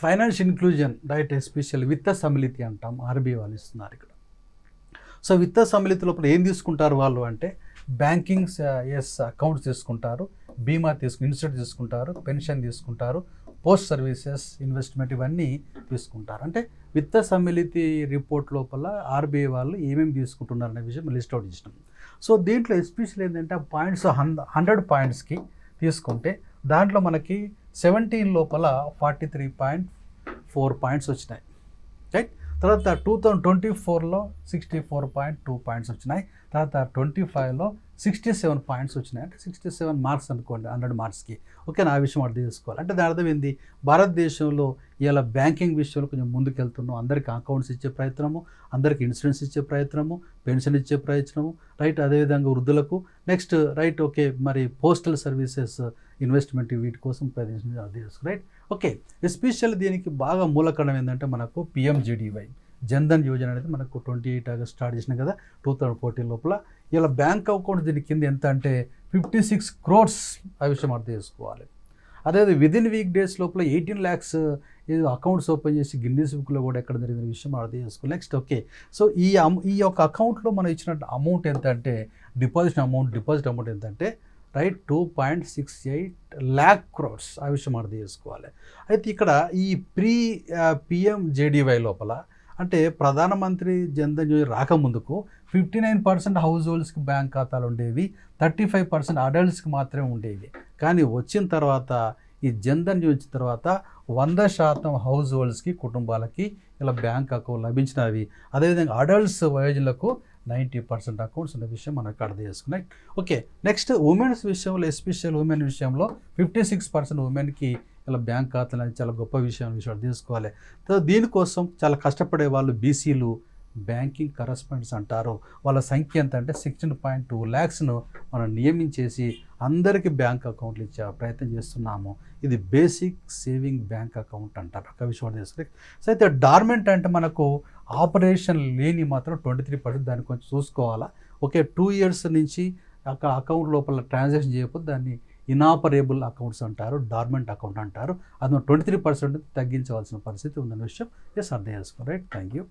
Financial inclusion right, special విత్త సమిలితి అంటాం, RBI వాళ్ళు ఇస్తున్నారు ఇక్కడ. సో విత్త సమిలితి లోపల ఏం తీసుకుంటారు వాళ్ళు అంటే బ్యాంకింగ్ అకౌంట్స్ తీసుకుంటారు, బీమా ఇన్సూరెన్స్ తీసుకుంటారు, పెన్షన్ తీసుకుంటారు, పోస్ట్ సర్వీసెస్, ఇన్వెస్ట్మెంట్ ఇవన్నీ తీసుకుంటారు. అంటే విత్త సమ్మిళితి రిపోర్ట్ లోపల ఆర్బీఐ వాళ్ళు ఏమేమి తీసుకుంటున్నారు అనే విషయం లిస్ట్ అవుట్ చేసినాం. సో దీంట్లో ఎస్పెషల్ ఏంటంటే ఆ పాయింట్స్ 100 పాయింట్స్కి తీసుకుంటే దాంట్లో మనకి 17 లోపల 43.4 పాయింట్స్ వచ్చినాయి, రైట్. తర్వాత 2024లో 64.2 పాయింట్స్ వచ్చినాయి. తర్వాత 25లో 67 పాయింట్స్ వచ్చినాయి. అంటే 67 మార్క్స్ అనుకోండి 100 మార్క్స్కి. ఓకే, నా విషయం అర్థం చేసుకోవాలి. అంటే దాని అర్థం ఏంది, భారతదేశంలో ఇలా బ్యాంకింగ్ విషయంలో కొంచెం ముందుకెళ్తున్నాం. అందరికీ అకౌంట్స్ ఇచ్చే ప్రయత్నము, అందరికీ ఇన్సూరెన్స్ ఇచ్చే ప్రయత్నము, పెన్షన్ ఇచ్చే ప్రయత్నము, రైట్. అదేవిధంగా వృద్ధులకు నెక్స్ట్ రైట్. ఓకే, మరి పోస్టల్ సర్వీసెస్, ఇన్వెస్ట్మెంట్ వీటి కోసం ప్రయత్నించి అర్థం చేసుకో, రైట్. ఓకే, ఎస్పెషల్ దీనికి బాగా మూలకరణం ఏంటంటే మనకు పిఎంజేడీవై జన్ధన్ యోజన అనేది మనకు 28 ఆగస్ట్ స్టార్ట్ చేసినాం కదా 2014 లోపల. ఇలా బ్యాంక్ అకౌంట్ దీని కింద ఎంత అంటే 56 crores, ఆ విషయం అర్థం చేసుకోవాలి. అదే విదిన్ వీక్ డేస్ లోపల 18 lakhs అకౌంట్స్ ఓపెన్ చేసి గిన్నీస్ బుక్లో కూడా ఎక్కడ జరిగిన విషయం అర్థం చేసుకోవాలి. నెక్స్ట్ ఓకే, సో ఈ యొక్క అకౌంట్లో మనం ఇచ్చిన అమౌంట్ ఎంత అంటే డిపాజిట్ అమౌంట్ ఎంత అంటే రైట్ 2.68 lakh crores, ఆ విషయం అర్థం చేసుకోవాలి. అయితే ఇక్కడ ఈ పిఎంజేడీవై లోపల అంటే ప్రధానమంత్రి జన్ధన్ యోజన రాకముందుకు 59% హౌస్ హోల్డ్స్కి బ్యాంక్ ఖాతాలు ఉండేవి, 35% అడల్ట్స్కి మాత్రమే ఉండేవి. కానీ వచ్చిన తర్వాత ఈ జన్ధన్ యోజన తర్వాత 100% హౌస్ హోల్డ్స్కి, కుటుంబాలకి ఇలా బ్యాంక్ అకౌంట్ లభించినవి. అదేవిధంగా అడల్ట్స్ వయోజనులకు 90% అకౌంట్స్ ఉన్న విషయం మనం ఇక్కడ అర్థం చేసుకున్నాయి. ఓకే, నెక్స్ట్ ఉమెన్స్ విషయంలో, ఎస్పెషల్ ఉమెన్ విషయంలో 56% ఉమెన్కి ఇలా బ్యాంక్ ఖాతాలు అనేది చాలా గొప్ప విషయం అర్థం చేసుకోవాలి. దీనికోసం చాలా కష్టపడే వాళ్ళు బీసీలు, బ్యాంకింగ్ కరస్పాండెంట్స్ అంటారు. వాళ్ళ సంఖ్య ఎంత అంటే 16.2 lakhs మనం నియమించేసి అందరికీ బ్యాంక్ అకౌంట్లు ఇచ్చే ప్రయత్నం చేస్తున్నాము. ఇది బేసిక్ సేవింగ్ బ్యాంక్ అకౌంట్ అంటారు, ఒక విషయం తీసుకుని. సో అయితే డార్మెంట్ అంటే మనకు ఆపరేషన్ లేని మాత్రం 23%, దాన్ని కొంచెం చూసుకోవాలా. ఓకే, 2 years నుంచి అకౌంట్ లోపల ట్రాన్సాక్షన్ చేయకపోతే దాన్ని ఇనాపరేబుల్ అకౌంట్స్ అంటారు, డార్మెంట్ అకౌంట్ అంటారు. అది 23% తగ్గించవలసిన పరిస్థితి ఉందన్న విషయం అర్థం చేసుకోండి, రైట్. Thank you.